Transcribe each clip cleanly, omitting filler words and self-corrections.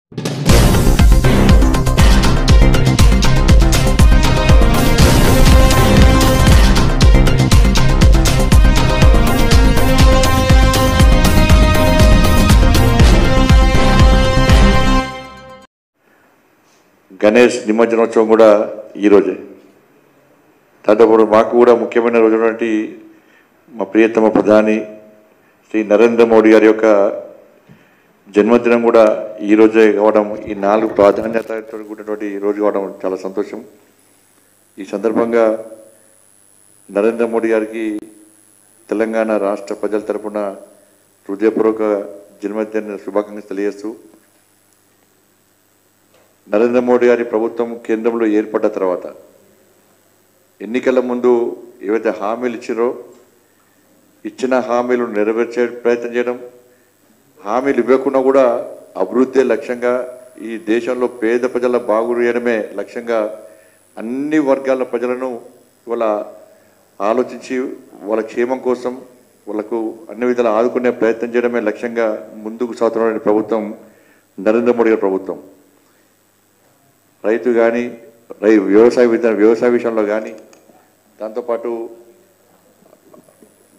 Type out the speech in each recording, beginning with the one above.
గణేష్ నిమజ్జనోత్సవం కూడా ఈరోజే. దాంతోపాటు మాకు కూడా ముఖ్యమైన రోజు మా ప్రియతమ ప్రధాని శ్రీ నరేంద్ర మోడీ గారి యొక్క జన్మదినం కూడా ఈరోజే కావడం, ఈ 4 ప్రాధాన్యతతో కూడినటువంటి రోజు కావడం చాలా సంతోషం. ఈ సందర్భంగా నరేంద్ర మోడీ గారికి తెలంగాణ రాష్ట్ర ప్రజల తరఫున హృదయపూర్వక జన్మదిన శుభాకాంక్షలు తెలియజేస్తూ, నరేంద్ర మోడీ గారి ప్రభుత్వం కేంద్రంలో ఏర్పడ్డ తర్వాత ఎన్నికల ముందు ఏవైతే హామీలు ఇచ్చారో ఇచ్చిన హామీలు నెరవేర్చే ప్రయత్నం చేయడం, హామీలు ఇవ్వకుండా కూడా అభివృద్ధి లక్ష్యంగా ఈ దేశంలో పేద ప్రజల బాగు చేయడమే లక్ష్యంగా అన్ని వర్గాల ప్రజలను ఇవాళ ఆలోచించి వాళ్ళ క్షేమం కోసం వాళ్ళకు అన్ని విధాలు ఆదుకునే ప్రయత్నం చేయడమే లక్ష్యంగా ముందుకు సాగుతున్న ప్రభుత్వం నరేంద్ర మోడీ గారి ప్రభుత్వం. రైతు కానీ వ్యవసాయ విషయంలో కానీ, దాంతోపాటు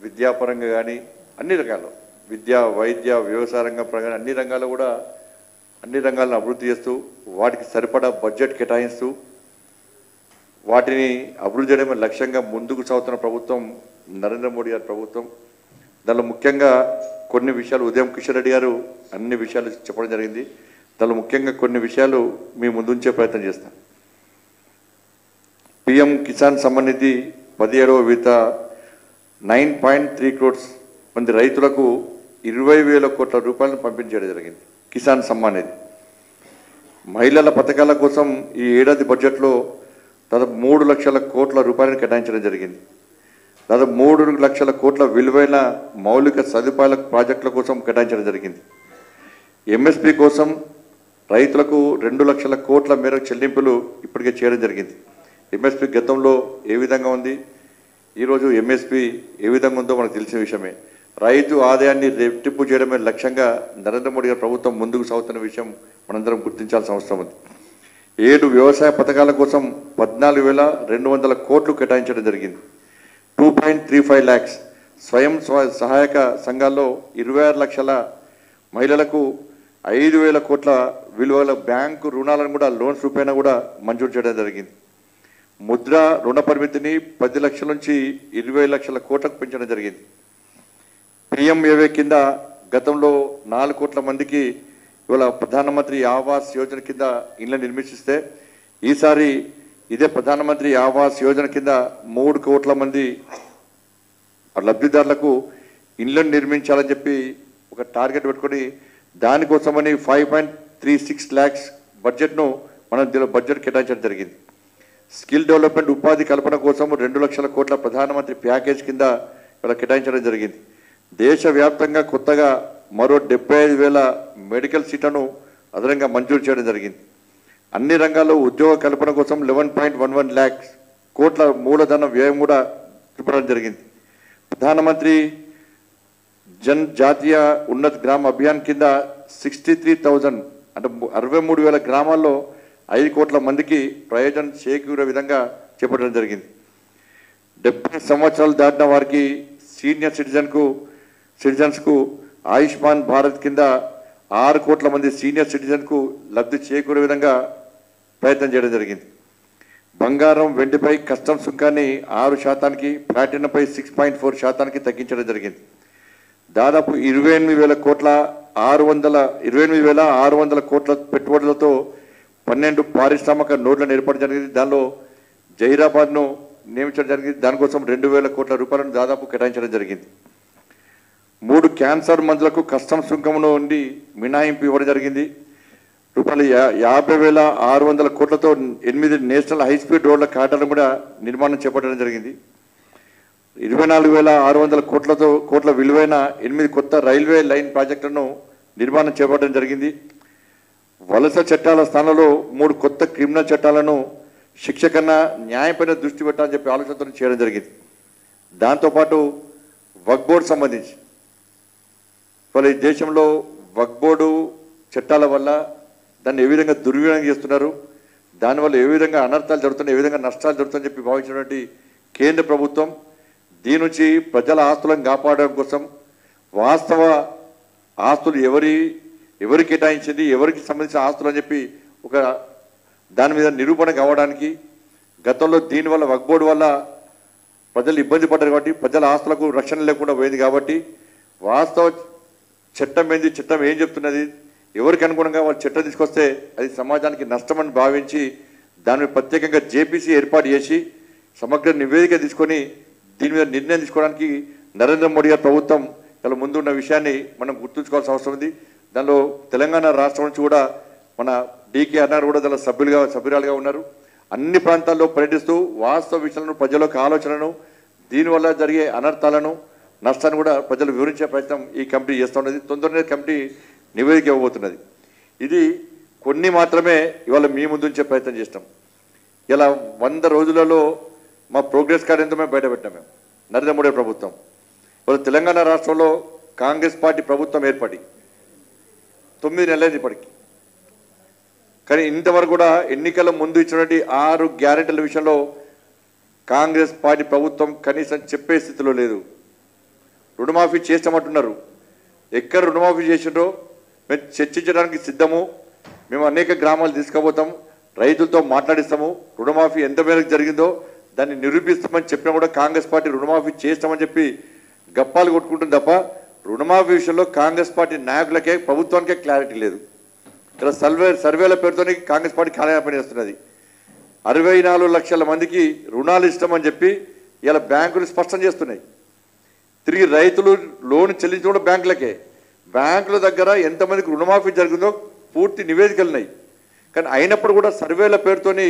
విద్యాపరంగా కానీ అన్ని రకాలు విద్య, వైద్య, వ్యవసాయ రంగం పరంగా అన్ని రంగాల్లో కూడా అన్ని రంగాలను అభివృద్ధి చేస్తూ వాటికి సరిపడా బడ్జెట్ కేటాయిస్తూ వాటిని అభివృద్ధి చేయడమే లక్ష్యంగా ముందుకు సాగుతున్న ప్రభుత్వం నరేంద్ర మోడీ గారి ప్రభుత్వం. దానిలో ముఖ్యంగా కొన్ని విషయాలు ఉదయం కిషన్ రెడ్డి గారు అన్ని విషయాలు చెప్పడం జరిగింది. దానిలో ముఖ్యంగా కొన్ని విషయాలు మీ ముందుంచే ప్రయత్నం చేస్తాం. పిఎం కిసాన్ సమ్మాన్ నిధి 17వ విడత 9.3 crores మంది రైతులకు 20,000 కోట్ల రూపాయలను పంపించడం జరిగింది. కిసాన్ సమ్మాన్ నిధి మహిళల పథకాల కోసం ఈ ఏడాది బడ్జెట్లో దాదాపు 3 లక్షల కోట్ల రూపాయలను కేటాయించడం జరిగింది. దాదాపు 3 లక్షల కోట్ల విలువైన మౌలిక సదుపాయాల ప్రాజెక్టుల కోసం కేటాయించడం జరిగింది. ఎంఎస్పి కోసం రైతులకు 2 లక్షల కోట్ల మేరకు చెల్లింపులు ఇప్పటికే చేయడం జరిగింది. ఎంఎస్పి గతంలో ఏ విధంగా ఉంది, ఈరోజు ఎంఎస్పి ఏ విధంగా ఉందో మనకు తెలిసిన విషయమే. రైతు ఆదాయాన్ని రెట్టింపు చేయడమే లక్ష్యంగా నరేంద్ర మోడీ గారి ప్రభుత్వం ముందుకు సాగుతున్న విషయం మనందరం గుర్తించాల్సిన అవసరం ఉంది. 7 వ్యవసాయ పథకాల కోసం 14,200 కోట్లు కేటాయించడం జరిగింది. 2.35 lakhs స్వయం సహాయక సంఘాల్లో 26 లక్షల మహిళలకు 5,000 కోట్ల విలువల బ్యాంకు రుణాలను కూడా లోన్స్ రూపేణా కూడా మంజూరు చేయడం జరిగింది. ముద్ర రుణ పరిమితిని 10 లక్షల నుంచి 20 లక్షల కోట్లకు పెంచడం జరిగింది. పిఎంఏవై కింద గతంలో 4 కోట్ల మందికి ఇవాళ ప్రధానమంత్రి ఆవాస్ యోజన కింద ఇళ్లను నిర్మిస్తే ఈసారి ఇదే ప్రధానమంత్రి ఆవాస్ యోజన కింద 3 కోట్ల మంది లబ్ధిదారులకు ఇళ్లను నిర్మించాలని చెప్పి ఒక టార్గెట్ పెట్టుకొని దానికోసమని 5.36 lakhs బడ్జెట్ను మనం దీనిలో బడ్జెట్ కేటాయించడం జరిగింది. స్కిల్ డెవలప్మెంట్ ఉపాధి కల్పన కోసం 2 లక్షల కోట్ల ప్రధానమంత్రి ప్యాకేజ్ కింద ఇలా కేటాయించడం జరిగింది. దేశవ్యాప్తంగా కొత్తగా మరో 75,000 మెడికల్ సీట్లను అదనంగా మంజూరు చేయడం జరిగింది. అన్ని రంగాల్లో ఉద్యోగ కల్పన కోసం 11.11 lakhs కోట్ల మూలధన వ్యయం కూడా చూపడం జరిగింది. ప్రధానమంత్రి జన్ జాతీయ ఉన్నత్ గ్రామ అభియాన్ కింద 63,000 అంటే 63,000 గ్రామాల్లో 5 కోట్ల మందికి ప్రయోజనం చేకూరే విధంగా చేపట్టడం జరిగింది. 70 సంవత్సరాలు దాటిన వారికి సీనియర్ సిటిజన్స్కు ఆయుష్మాన్ భారత్ కింద 6 కోట్ల మంది సీనియర్ సిటిజన్కు లబ్ధి చేకూరే విధంగా ప్రయత్నం చేయడం జరిగింది. బంగారం, వెండిపై కస్టమ్స్ సుంకాన్ని 6%, ప్లాటినంపై 6.4% తగ్గించడం జరిగింది. దాదాపు 28,600 కోట్ల పెట్టుబడులతో 12 పారిశ్రామిక నోడ్లను ఏర్పాటు జరిగింది. దానిలో జహీరాబాద్ను నియమించడం జరిగింది. దానికోసం 2,000 కోట్ల రూపాయలను దాదాపు కేటాయించడం జరిగింది. 3 క్యాన్సర్ మందులకు కస్టమ్స్ సుంకం నుండి మినహాయింపు ఇవ్వడం జరిగింది. రూపాయలు 50,600 కోట్లతో 8 నేషనల్ హైస్పీడ్ రోడ్ల కారిడార్లను కూడా నిర్మాణం చేపట్టడం జరిగింది. 24,600 కోట్ల విలువైన 8 కొత్త రైల్వే లైన్ ప్రాజెక్టులను నిర్మాణం చేపట్టడం జరిగింది. వలస చట్టాల స్థానంలో 3 కొత్త క్రిమినల్ చట్టాలను శిక్ష కన్నా న్యాయంపైన దృష్టి పెట్టాలని చెప్పి ఆలోచనతో చేయడం జరిగింది. దాంతోపాటు వక్ఫ్ బోర్డు సంబంధించి ఈ దేశంలో వక్ఫ్ బోర్డు చట్టాల వల్ల దాన్ని ఏ విధంగా దుర్వినియోగం చేస్తున్నారు, దానివల్ల ఏ విధంగా అనర్థాలు జరుగుతున్నాయి, ఏ విధంగా నష్టాలు జరుగుతాయని చెప్పి భావించినటువంటి కేంద్ర ప్రభుత్వం దీని నుంచి ప్రజల ఆస్తులను కాపాడడం కోసం వాస్తవ ఆస్తులు ఎవరు కేటాయించింది, ఎవరికి సంబంధించిన ఆస్తులు అని చెప్పి ఒక దాని మీద నిరూపణ కావడానికి, గతంలో దీనివల్ల వక్ఫ్ బోర్డు వల్ల ప్రజలు ఇబ్బంది పడ్డారు కాబట్టి ప్రజల ఆస్తులకు రక్షణ లేకుండా పోయింది కాబట్టి వాస్తవ చట్టం ఏంది, చట్టం ఏం చెప్తున్నది, ఎవరికి అనుగుణంగా వాళ్ళు చట్టం తీసుకొస్తే అది సమాజానికి నష్టమని భావించి దాని ప్రత్యేకంగా జేపీసీ ఏర్పాటు చేసి సమగ్ర నివేదిక తీసుకొని దీని మీద నిర్ణయం తీసుకోవడానికి నరేంద్ర మోడీ గారి ప్రభుత్వం ఇలా ముందున్న విషయాన్ని మనం గుర్తుంచుకోవాల్సిన అవసరం ఉంది. దానిలో తెలంగాణ రాష్ట్రం నుంచి కూడా మన డీకే అన్నారు కూడా దానిలో సభ్యురాలుగా ఉన్నారు. అన్ని ప్రాంతాల్లో పర్యటిస్తూ వాస్తవ విషయాలను ప్రజలకు ఆలోచనను దీనివల్ల జరిగే అనర్థాలను నష్టాన్ని కూడా ప్రజలు వివరించే ప్రయత్నం ఈ కమిటీ చేస్తూ ఉన్నది. తొందరనే కమిటీ నివేదిక ఇవ్వబోతున్నది. ఇది కొన్ని మాత్రమే ఇవాళ మీ ముందు ఉంచే ప్రయత్నం చేస్తాం. ఇలా 100 రోజులలో మా ప్రోగ్రెస్ కార్డు ఎంతో మేము బయటపెట్టాం. మేము నరేంద్ర మోడీ ప్రభుత్వం ఇవాళ తెలంగాణ రాష్ట్రంలో కాంగ్రెస్ పార్టీ ప్రభుత్వం ఏర్పడి 9 నెలలైంది ఇప్పటికి. కానీ ఇంతవరకు కూడా ఎన్నికల ముందు ఇచ్చినటువంటి 6 గ్యారెంటీల విషయంలో కాంగ్రెస్ పార్టీ ప్రభుత్వం కనీసం చెప్పే స్థితిలో లేదు. రుణమాఫీ చేస్తామంటున్నారు. ఎక్కడ రుణమాఫీ చేసిండ్రో మేము చర్చించడానికి సిద్ధము. మేము అనేక గ్రామాలు తీసుకుపోతాం, రైతులతో మాట్లాడిస్తాము. రుణమాఫీ ఎంత మేరకు జరిగిందో దాన్ని నిరూపిస్తామని చెప్పినా కూడా కాంగ్రెస్ పార్టీ రుణమాఫీ చేస్తామని చెప్పి గప్పాలు కొట్టుకుంటుంది తప్ప రుణమాఫీ విషయంలో కాంగ్రెస్ పార్టీ నాయకులకే ప్రభుత్వానికే క్లారిటీ లేదు. ఇలా సర్వేల పేరుతోనే కాంగ్రెస్ పార్టీ కాలయాపన చేస్తున్నది. 64 లక్షల మందికి రుణాలు ఇస్తామని చెప్పి ఇలా బ్యాంకులు స్పష్టం చేస్తున్నాయి. తిరిగి రైతులు లోన్ చెల్లించడం కూడా బ్యాంకులకే. బ్యాంకుల దగ్గర ఎంతమందికి రుణమాఫీ జరిగిందో పూర్తి నివేదికలు ఉన్నాయి. కానీ అయినప్పుడు కూడా సర్వేల పేరుతోని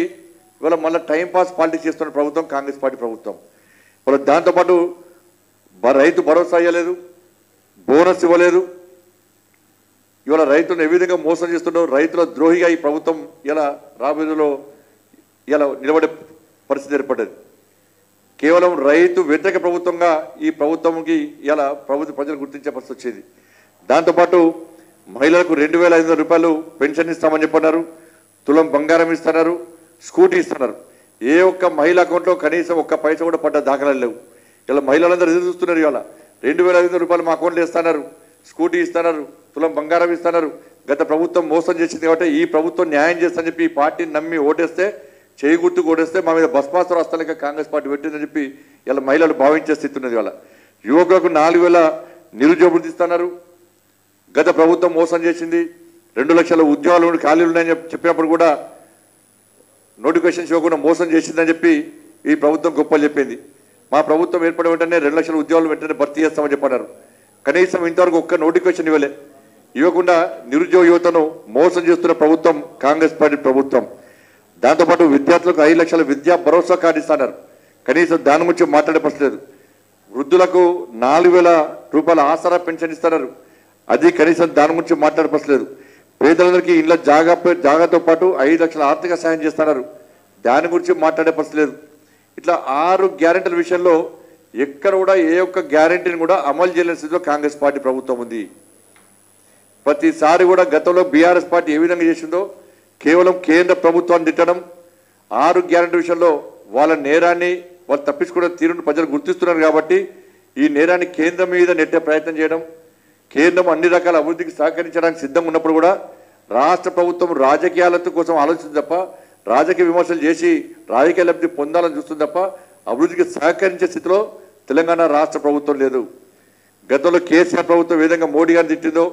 ఇవాళ మళ్ళీ టైంపాస్ పాలిటిక్స్ చేస్తున్న ప్రభుత్వం కాంగ్రెస్ పార్టీ ప్రభుత్వం. ఇవాళ దాంతోపాటు రైతు భరోసా ఇవ్వలేదు, బోనస్ ఇవ్వలేదు. ఇవాళ రైతులను ఏ విధంగా మోసం చేస్తుండో రైతుల ద్రోహిగా ఈ ప్రభుత్వం ఇలా రాబోయేలో ఇలా నిలబడే పరిస్థితి ఏర్పడ్డది. కేవలం రైతు వ్యతిరేక ప్రభుత్వంగా ఈ ప్రభుత్వంకి ఇలా ప్రజలు గుర్తించే పరిస్థితి వచ్చేది. దాంతోపాటు మహిళలకు 2,500 రూపాయలు పెన్షన్ ఇస్తామని చెప్పన్నారు, తులం బంగారం ఇస్తున్నారు, స్కూటీ ఇస్తున్నారు. ఏ ఒక్క మహిళ అకౌంట్లో కనీసం ఒక్క పైసా కూడా పడ్డ దాఖలాలు లేవు. ఇలా మహిళలందరూ ఎదురు చూస్తున్నారు. ఇవాళ 2,500 రూపాయలు మా అకౌంట్లో ఇస్తున్నారు, స్కూటీ ఇస్తున్నారు, తులం బంగారం ఇస్తున్నారు. గత ప్రభుత్వం మోసం చేసింది కాబట్టి ఈ ప్రభుత్వం న్యాయం చేస్తుందని చెప్పి ఈ పార్టీని నమ్మి ఓటేస్తే, చేయి గుర్తు ఓటేస్తే మా మీద భస్మాసుర హస్తాలక కాంగ్రెస్ పార్టీ పెట్టిందని చెప్పి ఇలా మహిళలు భావించే స్థితి ఉన్నది. ఇవాళ యువకులకు 4,000 నిరుద్యోగ వృత్తి ఇస్తున్నారు. గత ప్రభుత్వం మోసం చేసింది. 2 లక్షల ఉద్యోగాలు ఖాళీలు ఉన్నాయని చెప్పినప్పుడు కూడా నోటిఫికేషన్స్ ఇవ్వకుండా మోసం చేసిందని చెప్పి ఈ ప్రభుత్వం గొప్పలు చెప్పింది. మా ప్రభుత్వం ఏర్పడే వెంటనే 2 లక్షల ఉద్యోగాలు వెంటనే భర్తీ చేస్తామని చెప్పన్నారు. కనీసం ఇంతవరకు ఒక్క నోటిఫికేషన్ ఇవ్వకుండా నిరుద్యోగ యువతను మోసం చేస్తున్న ప్రభుత్వం కాంగ్రెస్ పార్టీ ప్రభుత్వం. దాంతోపాటు విద్యార్థులకు 5 లక్షల విద్యా భరోసా కార్డు ఇస్తున్నారు. కనీసం దాని గురించి మాట్లాడే పరిస్థితి లేదు. వృద్ధులకు 4,000 రూపాయల ఆసరా పెన్షన్ ఇస్తున్నారు. అది కనీసం దాని గురించి మాట్లాడే పరిస్థితి లేదు. పేదలందరికీ ఇళ్ళ జాగాతో పాటు 5 లక్షల ఆర్థిక సాయం చేస్తున్నారు. దాని గురించి మాట్లాడే పరిస్థితి లేదు. ఇట్లా 6 గ్యారెంటీల విషయంలో ఎక్కడ కూడా ఏ ఒక్క గ్యారెంటీని కూడా అమలు చేయలేని స్థితిలో కాంగ్రెస్ పార్టీ ప్రభుత్వం ఉంది. ప్రతిసారి కూడా గతంలో బీఆర్ఎస్ పార్టీ ఏ విధంగా చేసిందో కేవలం కేంద్ర ప్రభుత్వాన్ని తిట్టడం, 6 గ్యారెంటీ విషయంలో వాళ్ళ నేరాన్ని వాళ్ళు తప్పించుకునే తీరును ప్రజలు గుర్తిస్తున్నారు కాబట్టి ఈ నేరాన్ని కేంద్రం మీద నెట్టే ప్రయత్నం చేయడం, కేంద్రం అన్ని రకాల అభివృద్ధికి సహకరించడానికి సిద్ధంగా ఉన్నప్పుడు కూడా రాష్ట్ర ప్రభుత్వం రాజకీయాల కోసం ఆలోచిస్తుంది తప్ప, రాజకీయ విమర్శలు చేసి రాజకీయ లబ్ధి పొందాలని చూస్తుంది తప్ప అభివృద్ధికి సహకరించే స్థితిలో తెలంగాణ రాష్ట్ర ప్రభుత్వం లేదు. గతంలో కేసీఆర్ ప్రభుత్వం ఏ విధంగా మోడీ గారిని తిట్టిందో,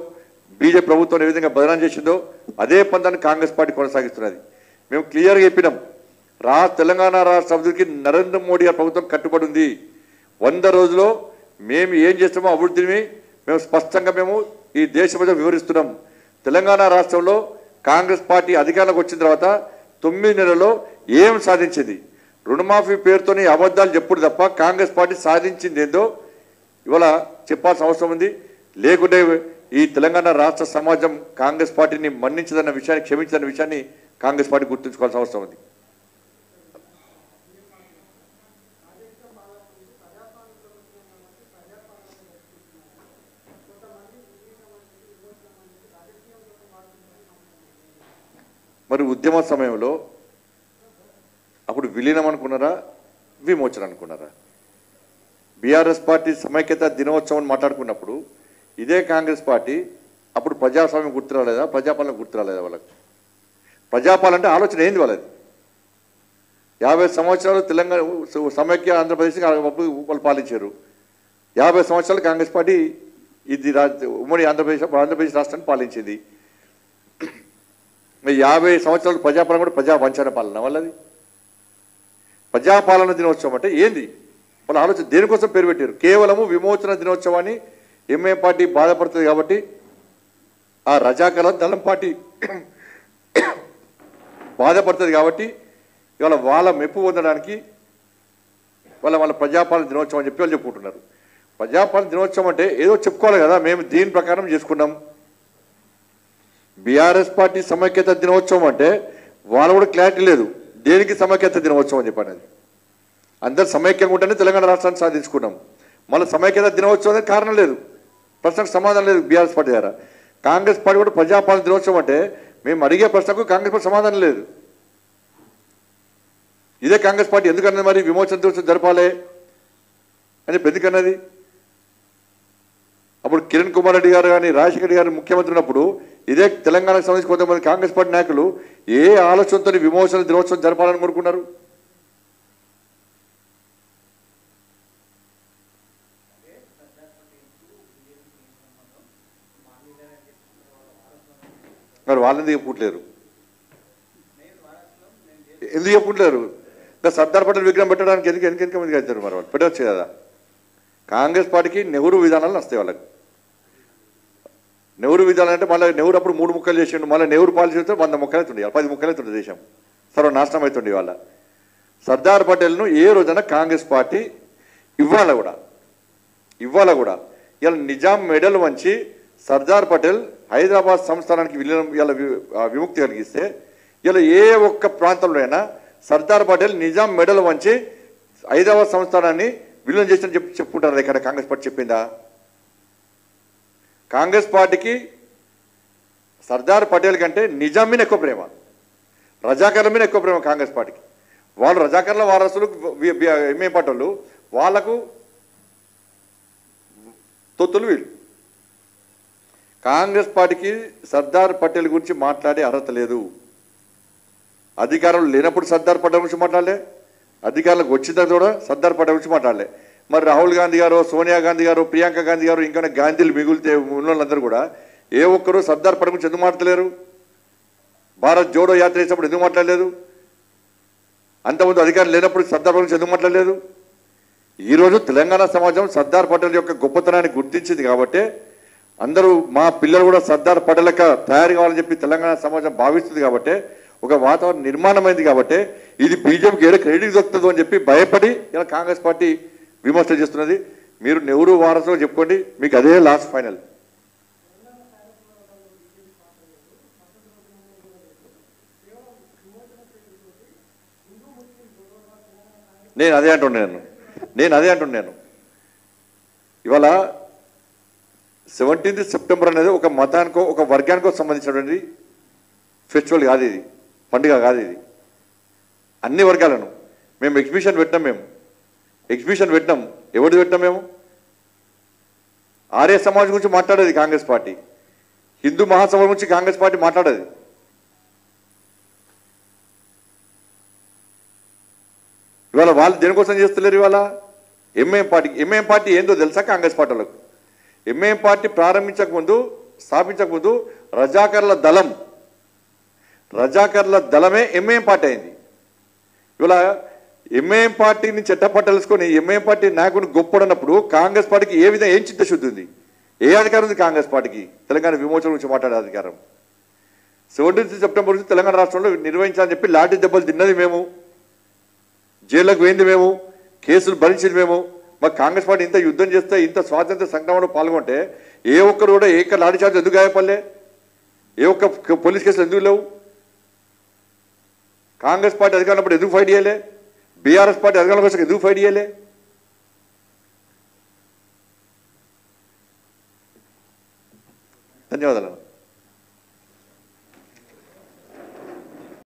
బీజేపీ ప్రభుత్వం ఏ విధంగా బదనాం చేసిందో అదే పందాన్ని కాంగ్రెస్ పార్టీ కొనసాగిస్తున్నది. మేము క్లియర్గా చెప్పినాం, తెలంగాణ రాష్ట్ర అభివృద్ధికి నరేంద్ర మోడీ గారి ప్రభుత్వం కట్టుబడి ఉంది. 100 రోజుల్లో మేము ఏం చేస్తామో అభివృద్ధిని మేము స్పష్టంగా ఈ దేశ ప్రజలకు వివరిస్తున్నాం. తెలంగాణ రాష్ట్రంలో కాంగ్రెస్ పార్టీ అధికారంలోకి వచ్చిన తర్వాత 9 నెలల్లో ఏం సాధించింది? రుణమాఫీ పేరుతోనే అబద్ధాలు చెప్పుడు తప్ప కాంగ్రెస్ పార్టీ సాధించింది ఏందో ఇవాళ చెప్పాల్సిన అవసరం ఉంది. లేకుంటే ఈ తెలంగాణ రాష్ట్ర సమాజం కాంగ్రెస్ పార్టీని మన్నించదన్న విషయాన్ని, క్షమించదన్న విషయాన్ని కాంగ్రెస్ పార్టీ గుర్తుంచుకోవాల్సిన అవసరం ఉంది. మరి ఉద్యమ సమయంలో అప్పుడు విలీనం అనుకున్నారా, విమోచన అనుకున్నారా? బీఆర్ఎస్ పార్టీ సమైక్యత దినోత్సవం మాట్లాడుకున్నప్పుడు ఇదే కాంగ్రెస్ పార్టీ అప్పుడు ప్రజాస్వామ్యం గుర్తురాలేదా, ప్రజాపాలన గుర్తురాలేదా? వాళ్ళకి ప్రజాపాలన అంటే ఆలోచన ఏంది వాళ్ళది? 50 సంవత్సరాలు తెలంగాణ సమైక్య ఆంధ్రప్రదేశ్ వాళ్ళు పాలించారు. 50 సంవత్సరాలు కాంగ్రెస్ పార్టీ ఇది ఉమ్మడి ఆంధ్రప్రదేశ్ రాష్ట్రాన్ని పాలించింది. 50 సంవత్సరాలు ప్రజాపాలన కూడా ప్రజా వంచన పాలన వాళ్ళది. ప్రజాపాలన దినోత్సవం అంటే ఏంది? వాళ్ళ ఆలోచన దేనికోసం పేరు పెట్టారు? కేవలము విమోచన దినోత్సవాన్ని ఎంఐఎం పార్టీ బాధపడుతుంది కాబట్టి, ఆ రజాకల దళం పార్టీ బాధపడుతుంది కాబట్టి ఇవాళ వాళ్ళ మెప్పు పొందడానికి వాళ్ళ ప్రజాపాలన దినోత్సవం అని చెప్పి వాళ్ళు చెప్పుకుంటున్నారు. ప్రజాపాలన దినోత్సవం అంటే ఏదో చెప్పుకోవాలి కదా, మేము దీని ప్రకారం చేసుకున్నాం. బీఆర్ఎస్ పార్టీ సమైక్యత దినోత్సవం అంటే వాళ్ళు కూడా క్లారిటీ లేదు దేనికి సమైక్యత దినోత్సవం అని చెప్పనేది. అందరు సమైక్యంగా ఉంటేనే తెలంగాణ రాష్ట్రాన్ని సాధించుకున్నాం. మళ్ళీ సమైక్యత దినోత్సవం అనేది కారణం లేదు, ప్రశ్నకు సమాధానం లేదు బీఆర్ఎస్ పార్టీ ద్వారా. కాంగ్రెస్ పార్టీ కూడా ప్రజాపాలన దినోత్సవం అంటే మేము అడిగే ప్రశ్నకు కాంగ్రెస్ పార్టీ సమాధానం లేదు. ఇదే కాంగ్రెస్ పార్టీ ఎందుకన్నది మరి విమోచన దినోత్సవం జరపాలి అని ఎందుకన్నది? అప్పుడు కిరణ్ కుమార్ రెడ్డి గారు కానీ రాజశేఖర రెడ్డి గారు ముఖ్యమంత్రి ఉన్నప్పుడు ఇదే తెలంగాణకు సంబంధించి కొంతమంది కాంగ్రెస్ పార్టీ నాయకులు ఏ ఆలోచనతో విమోచన దినోత్సవం జరపాలని కోరుకున్నారు? మరి వాళ్ళని చెప్పుకుంటలేరు, ఎందుకు చెప్పుకుంటలేరు? సర్దార్ పటేల్ విగ్రహం పెట్టడానికి ఎందుకు మంది అవుతారు? మరి వాళ్ళు పెట్టవచ్చు కదా. కాంగ్రెస్ పార్టీకి నెహ్రూ విధానాలు వస్తాయి వాళ్ళకి. నెహ్రూ విధానం అంటే మళ్ళీ నెహ్రూ అప్పుడు 3 ముక్కలు చేసిండు, మళ్ళీ నెహ్రూ పాలసీ అయితే 100 ముక్కలు అవుతుండే, 10 ముక్కలు అవుతుండే, దేశం సర్వనాశనం అవుతుండే. వాళ్ళ సర్దార్ పటేల్ను ఏ రోజున కాంగ్రెస్ పార్టీ ఇవాళ కూడా ఇలా నిజాం మెడల్ వంచి సర్దార్ పటేల్ హైదరాబాద్ సంస్థానానికి విముక్తి కలిగిస్తే ఇలా ఏ ఒక్క ప్రాంతంలో అయినా సర్దార్ పటేల్ నిజాం మెడల్ వంచి హైదరాబాద్ సంస్థానాన్ని విలీనం చేసిన చెప్పుకుంటారు. ఇక్కడ కాంగ్రెస్ పార్టీ చెప్పిందా? కాంగ్రెస్ పార్టీకి సర్దార్ పటేల్ కంటే నిజాం మీద ఎక్కువ ప్రేమ, రజాకర్ల మీద ఎక్కువ ప్రేమ కాంగ్రెస్ పార్టీకి. వాళ్ళు రజాకర్ల వారసులు ఎంఏ పార్టీ వాళ్ళు, వాళ్లకు తొత్తులు వీళ్ళు. కాంగ్రెస్ పార్టీకి సర్దార్ పటేల్ గురించి మాట్లాడే అర్హత లేదు. అధికారంలో లేనప్పుడు సర్దార్ పటేల్ గురించి మాట్లాడలే, అధికారులకు వచ్చిన కూడా సర్దార్ పటేల్ గురించి మాట్లాడలే. మరి రాహుల్ గాంధీ గారు, సోనియా గాంధీ గారు, ప్రియాంక గాంధీ గారు, ఇంకా గాంధీలు మిగిలితే ఉన్న వాళ్ళందరూ కూడా ఏ ఒక్కరు సర్దార్ పటేల్ గురించి ఎందుకు మాట్లాడలేరు? భారత్ జోడో యాత్ర చేసినప్పుడు ఎందుకు మాట్లాడలేదు? అంతకుముందు అధికారం లేనప్పుడు సర్దార్ పటేల్ గురించి ఎందుకు మాట్లాడలేదు? ఈరోజు తెలంగాణ సమాజం సర్దార్ పటేల్ యొక్క గొప్పతనాన్ని గుర్తించింది కాబట్టి అందరూ మా పిల్లలు కూడా సర్దార్ పటేల్క తయారు కావాలని చెప్పి తెలంగాణ సమాజం భావిస్తుంది కాబట్టి ఒక వాతావరణం నిర్మాణమైంది కాబట్టి ఇది బీజేపీకి ఏదో క్రెడిట్ దొరుకుతుందో అని చెప్పి భయపడి ఇలా కాంగ్రెస్ పార్టీ విమర్శ చేస్తున్నది. మీరు నెహ్రూ వారసులు చెప్పుకోండి, మీకు అదే లాస్ట్ ఫైనల్. నేను అదే అంటున్నాను. ఇవాళ 17th సెప్టెంబర్ అనేది ఒక మతానికో ఒక వర్గానికో సంబంధించినటువంటి ఫెస్టివల్ కాదు, ఇది పండుగ కాదు. ఇది అన్ని వర్గాలను మేము ఎగ్జిబిషన్ పెట్టినాం. ఎవరిది పెట్టినాం? మేము ఆర్య సమాజ్ గురించి మాట్లాడేది కాంగ్రెస్ పార్టీ, హిందూ మహాసభ గురించి కాంగ్రెస్ పార్టీ మాట్లాడేది. ఇవాళ వాళ్ళు దేనికోసం చేస్తలేరు? ఇవాళ ఎంఐఎం పార్టీ ఏందో తెలుసా కాంగ్రెస్ పార్టీలకు? ఎంఐఎం పార్టీ స్థాపించకముందు రజాకర్ల దళమే ఎంఐఎం పార్టీ అయింది. ఇవాళ ఎంఐఎం పార్టీని చెట్టపట్టలుసుకొని ఎంఐఎం పార్టీ నాయకుడిని గొప్పడన్నప్పుడు కాంగ్రెస్ పార్టీకి ఏ విధంగా ఏం చిత్తశుద్ధి ఉంది? ఏ అధికారం ఉంది కాంగ్రెస్ పార్టీకి తెలంగాణ విమోచన గురించి మాట్లాడే అధికారం? 17th సెప్టెంబర్ నుంచి తెలంగాణ రాష్ట్రంలో నిర్వహించాలని చెప్పి లాఠీ దెబ్బలు తిన్నది మేము, జైళ్లకు పోయింది మేము, కేసులు భరించింది మేము. మాకు కాంగ్రెస్ పార్టీ ఇంత యుద్ధం చేస్తే, ఇంత స్వాతంత్ర సంగ్రామంలో పాల్గొంటే ఏ ఒక్కరు కూడా ఏ లాఠీ చార్జ్ ఎందుకు గాయపడలే? ఏ ఒక్క పోలీస్ కేసులు ఎందుకు లేవు? కాంగ్రెస్ పార్టీ అధికారంలో ఎందుకు ఫైట్ చేయలే? బీఆర్ఎస్ పార్టీ అధికారంలోకి వచ్చాక ఎందుకు ఫైట్ చేయలే? ధన్యవాదాలు.